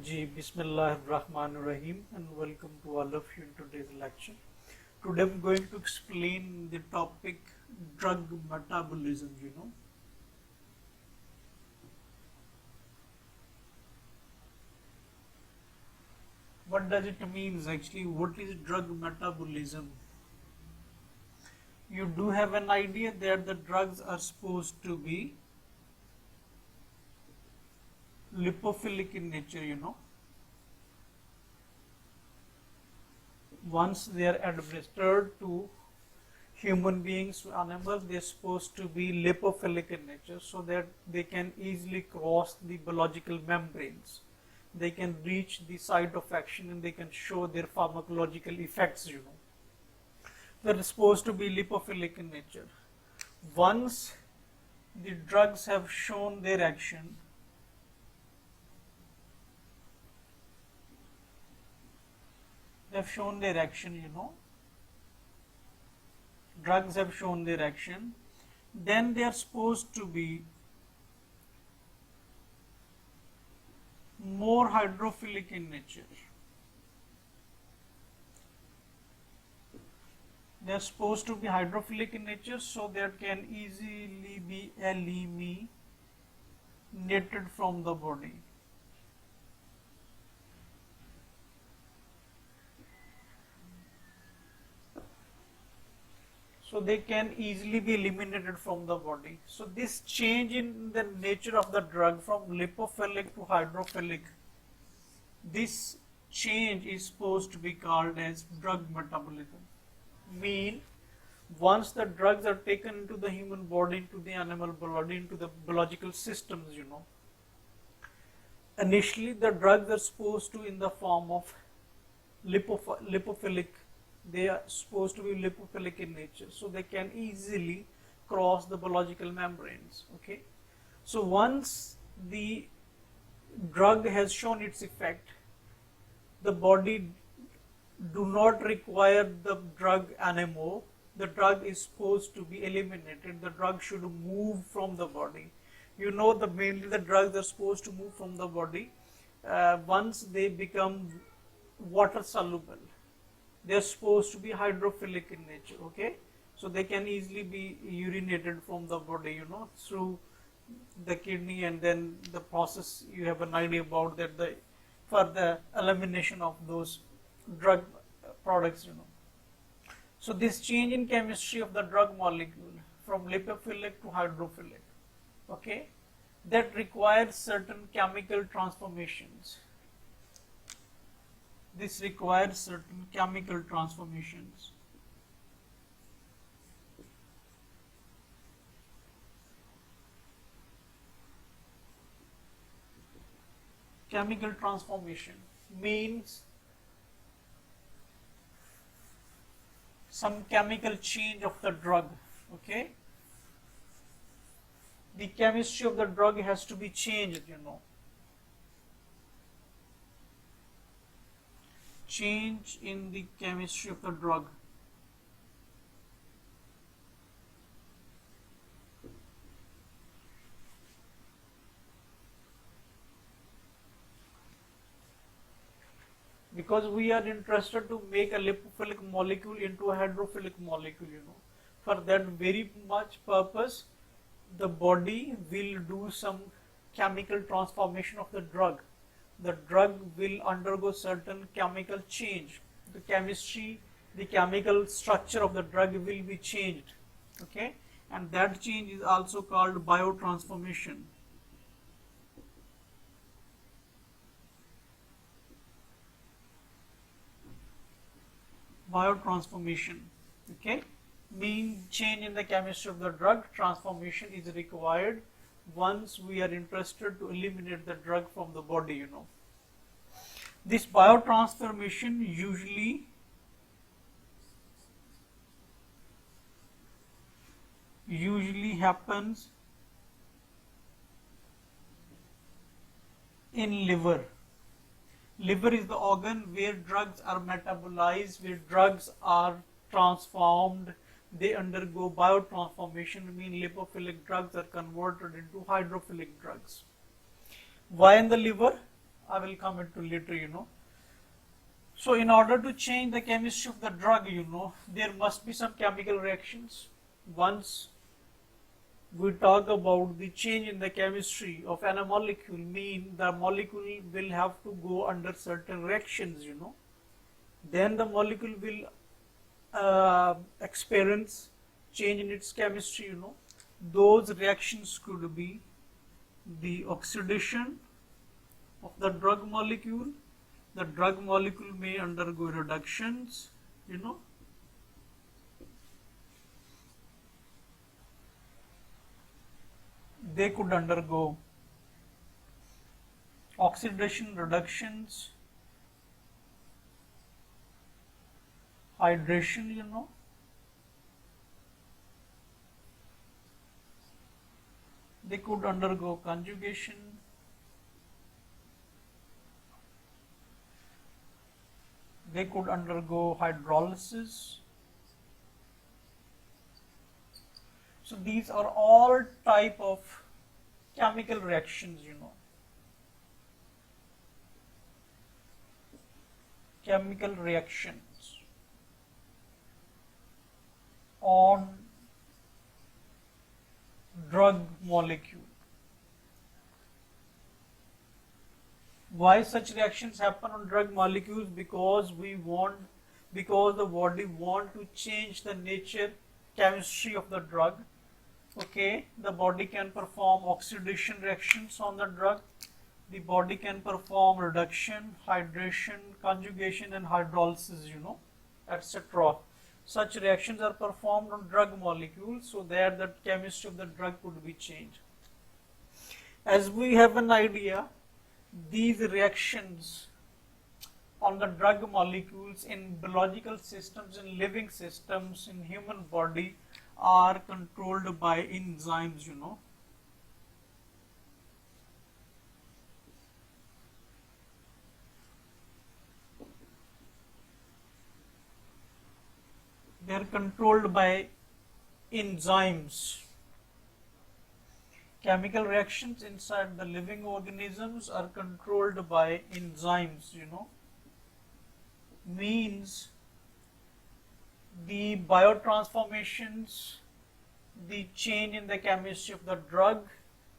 Ji Bismillahirrahmanirrahim and welcome to all of you in today's lecture. Today I'm going to explain the topic drug metabolism. What does it mean actually? What is drug metabolism? You do have an idea that the drugs are supposed to be lipophilic in nature. Once they are administered to human beings, to animals, they are supposed to be lipophilic in nature so that they can easily cross the biological membranes. They can reach the site of action and they can show their pharmacological effects. They are supposed to be lipophilic in nature. Once the drugs have shown their action, drugs have shown their action, then they are supposed to be more hydrophilic in nature. They are supposed to be hydrophilic in nature so that can easily be eliminated from the body. So they can easily be eliminated from the body. So this change in the nature of the drug from lipophilic to hydrophilic, this change is supposed to be called as drug metabolism. Mean once the drugs are taken into the human body, into the animal body, into the biological systems, initially the drugs are supposed to in the form of lipophilic. They are supposed to be lipophilic in nature, so they can easily cross the biological membranes. Okay, so once the drug has shown its effect, the body do not require the drug anymore. The drug is supposed to be eliminated. The drug should move from the body. Mainly the drugs are supposed to move from the body once they become water soluble. They are supposed to be hydrophilic in nature. Okay, so they can easily be urinated from the body, through the kidney, and then the process you have an idea about that for the elimination of those drug products. So this change in chemistry of the drug molecule from lipophilic to hydrophilic, okay, that requires certain chemical transformations. This requires certain chemical transformations. Chemical transformation means some chemical change of the drug. Okay, the chemistry of the drug has to be changed. Change in the chemistry of the drug. Because we are interested to make a lipophilic molecule into a hydrophilic molecule, For that very much purpose, the body will do some chemical transformation of the drug. The drug will undergo certain chemical change. The chemistry, the chemical structure of the drug will be changed. Okay, and that change is also called biotransformation. Biotransformation, okay, mean change in the chemistry of the drug. Transformation is required once we are interested to eliminate the drug from the body. This biotransformation usually happens in liver. Liver is the organ where drugs are metabolized, where drugs are transformed. They undergo biotransformation, mean lipophilic drugs are converted into hydrophilic drugs. Why in the liver? I will come into later. So in order to change the chemistry of the drug, there must be some chemical reactions. Once we talk about the change in the chemistry of a molecule, mean the molecule will have to go under certain reactions. Then the molecule will experience change in its chemistry. Those reactions could be the oxidation of the drug molecule. The drug molecule may undergo reductions. They could undergo oxidation, reductions, hydration. They could undergo conjugation. They could undergo hydrolysis. So these are all type of chemical reactions. Chemical reactions on drug molecule. Why such reactions happen on drug molecules? Because the body want to change the nature, chemistry of the drug. Okay, the body can perform oxidation reactions on the drug. The body can perform reduction, hydration, conjugation and hydrolysis, etc. Such reactions are performed on drug molecules so that the chemistry of the drug could be changed. As we have an idea, these reactions on the drug molecules in biological systems, in living systems, in human body are controlled by enzymes. They are controlled by enzymes. Chemical reactions inside the living organisms are controlled by enzymes. Means the biotransformations, the change in the chemistry of the drug,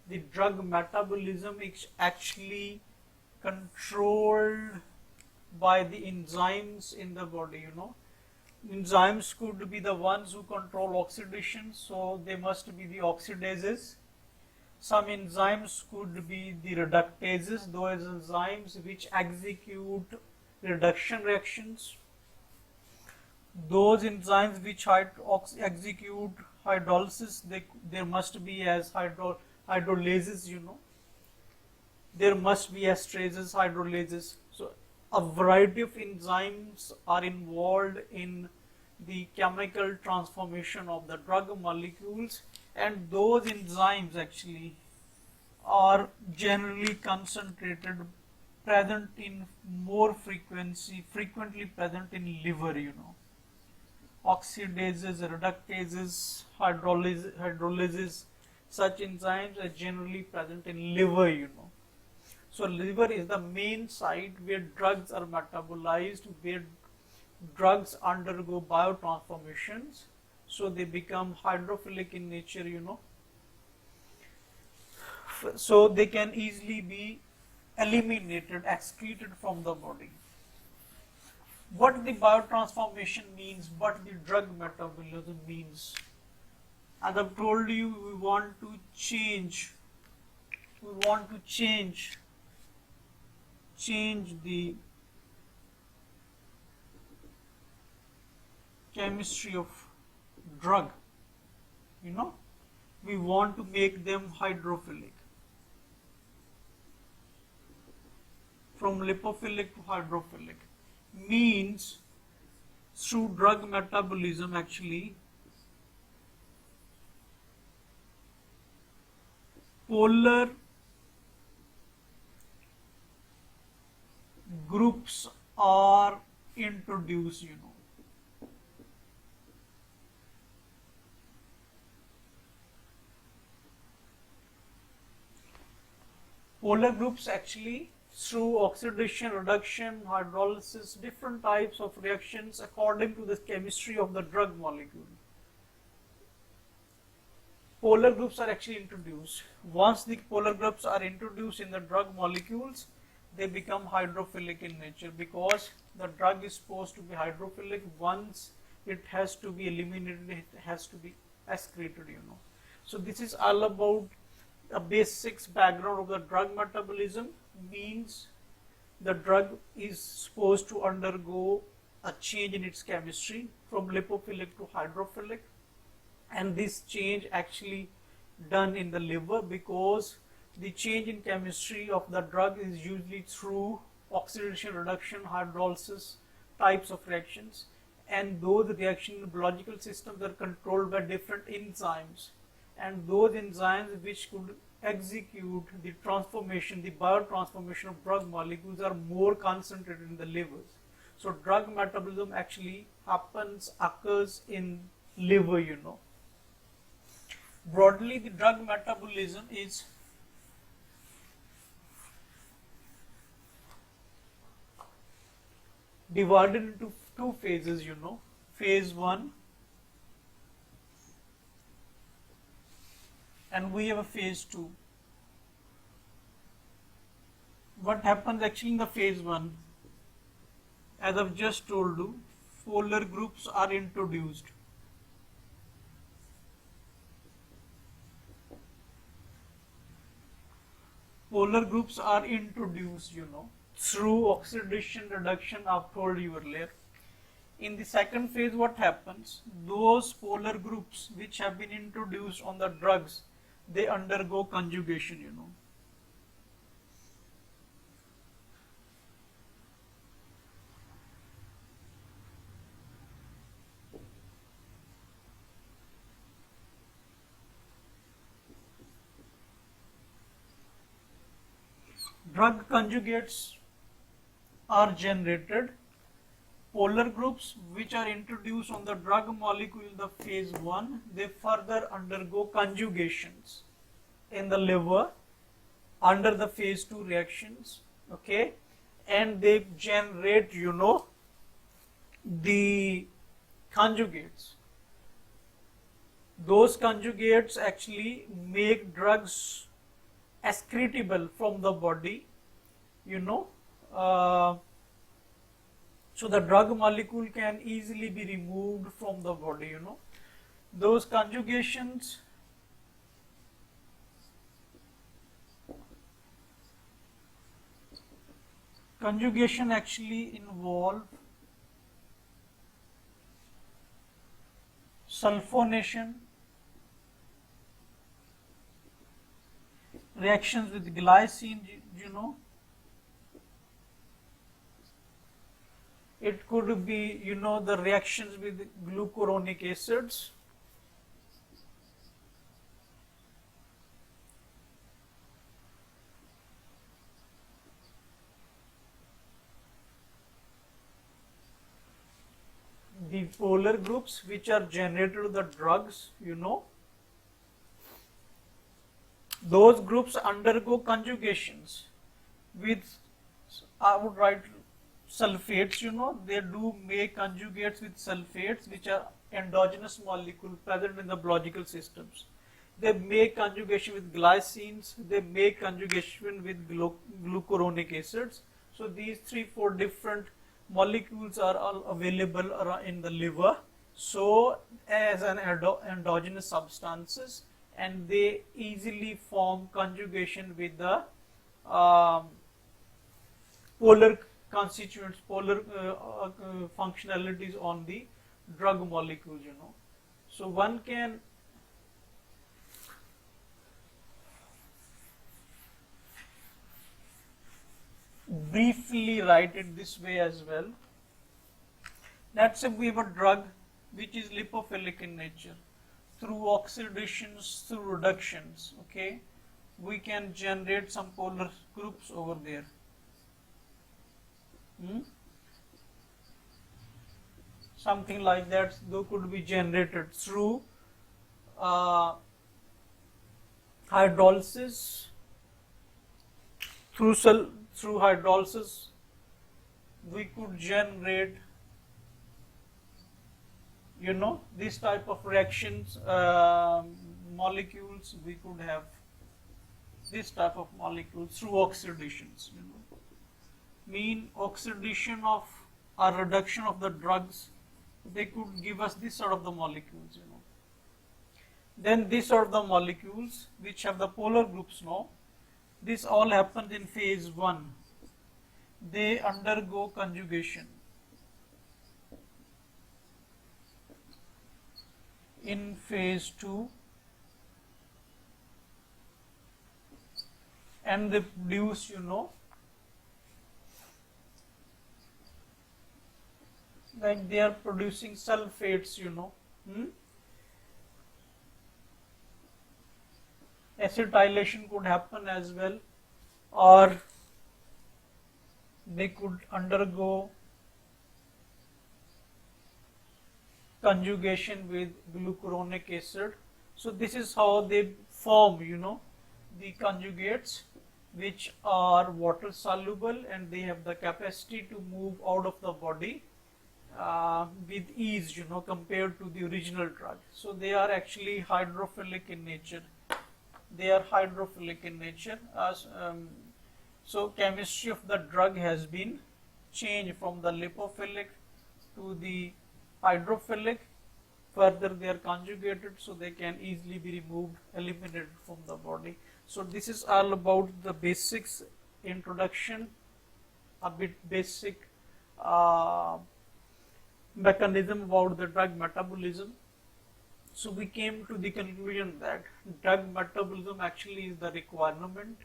the drug metabolism is actually controlled by the enzymes in the body. Enzymes could be the ones who control oxidation, so they must be the oxidases. Some enzymes could be the reductases, those enzymes which execute reduction reactions. Those enzymes which execute hydrolysis, there must be as hydrolases. There must be esterases, hydrolases. So a variety of enzymes are involved in the chemical transformation of the drug molecules, and those enzymes actually are generally concentrated, present in more frequently present in liver. Oxidases, reductases, hydrolases, such enzymes are generally present in liver. So liver is the main site where drugs are metabolized, where drugs undergo biotransformations, so they become hydrophilic in nature. So they can easily be eliminated, excreted from the body. What the biotransformation means, what the drug metabolism means. As I've told you, we want to change the chemistry of drug. We want to make them hydrophilic, from lipophilic to hydrophilic. Means through drug metabolism actually polar groups are introduced. Polar groups actually through oxidation, reduction, hydrolysis, different types of reactions according to the chemistry of the drug molecule. Polar groups are actually introduced. Once the polar groups are introduced in the drug molecules, they become hydrophilic in nature, because the drug is supposed to be hydrophilic. Once it has to be eliminated, it has to be excreted, you know. So this is all about a basics background of the drug metabolism. Means the drug is supposed to undergo a change in its chemistry from lipophilic to hydrophilic, and this change actually done in the liver, because the change in chemistry of the drug is usually through oxidation, reduction, hydrolysis types of reactions, and those reactions in the biological systems are controlled by different enzymes, and those enzymes which could execute the transformation, the biotransformation of drug molecules, are more concentrated in the livers. So drug metabolism actually occurs in liver, you know. Broadly, the drug metabolism is divided into two phases, you know. Phase 1 and we have a phase 2. What happens actually in the phase 1? As I've just told you, polar groups are introduced. Polar groups are introduced, you know, through oxidation, reduction, I've told you earlier. In the second phase, what happens? Those polar groups which have been introduced on the drugs, they undergo conjugation, you know. Drug conjugates are generated. Polar groups which are introduced on the drug molecule in the phase 1, they further undergo conjugations in the liver under the phase 2 reactions, okay, and they generate, you know, the conjugates. Those conjugates actually make drugs excretable from the body, you know, so the drug molecule can easily be removed from the body, you know. Those conjugation actually involve sulfonation, reactions with glycine, you know. It could be, you know, the reactions with glucuronic acids. The polar groups which are generated with the drugs, you know, those groups undergo conjugations with, I would write sulfates, you know, they do make conjugates with sulfates which are endogenous molecules present in the biological systems. They make conjugation with glycines, they make conjugation with glucuronic acids. So these 3-4 different molecules are all available in the liver, so as an endogenous substances, and they easily form conjugation with the polar constituents, polar functionalities on the drug molecules, you know. So one can briefly write it this way as well. Let's say we have a drug which is lipophilic in nature. Through oxidations, through reductions, okay, we can generate some polar groups over there. Something like that, though, could be generated through hydrolysis, through through hydrolysis we could generate, you know, this type of reactions, molecules. We could have this type of molecules through oxidations, you know, mean oxidation of or reduction of the drugs, they could give us this sort of the molecules, you know. Then these are the molecules which have the polar groups now. This all happens in phase 1. They undergo conjugation. In phase 2, and they produce, you know, like they are producing sulfates, you know. Acetylation could happen as well, or they could undergo conjugation with glucuronic acid. So this is how they form, you know, the conjugates which are water soluble and they have the capacity to move out of the body with ease, you know, compared to the original drug. So they are actually hydrophilic in nature. They are hydrophilic in nature. So chemistry of the drug has been changed from the lipophilic to the hydrophilic. Further they are conjugated so they can easily be removed, eliminated from the body. So this is all about the basics, introduction, a bit basic mechanism about the drug metabolism. So we came to the conclusion that drug metabolism actually is the requirement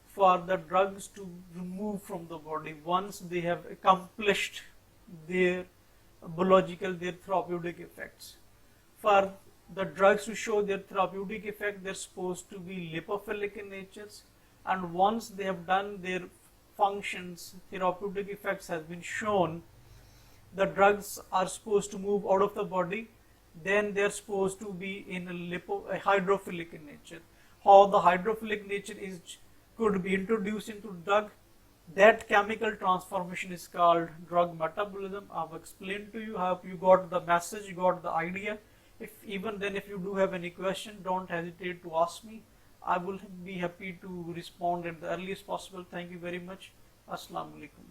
for the drugs to remove from the body once they have accomplished their biological, their therapeutic effects. For the drugs to show their therapeutic effect, they're supposed to be lipophilic in nature, and once they have done their functions, therapeutic effects has been shown, the drugs are supposed to move out of the body, then they're supposed to be in a hydrophilic in nature. How the hydrophilic nature could be introduced into drug, that chemical transformation is called drug metabolism. I've explained to you. I hope you got the message, you got the idea. If you do have any question, don't hesitate to ask me. I will be happy to respond at the earliest possible. Thank you very much. Assalamu alaikum.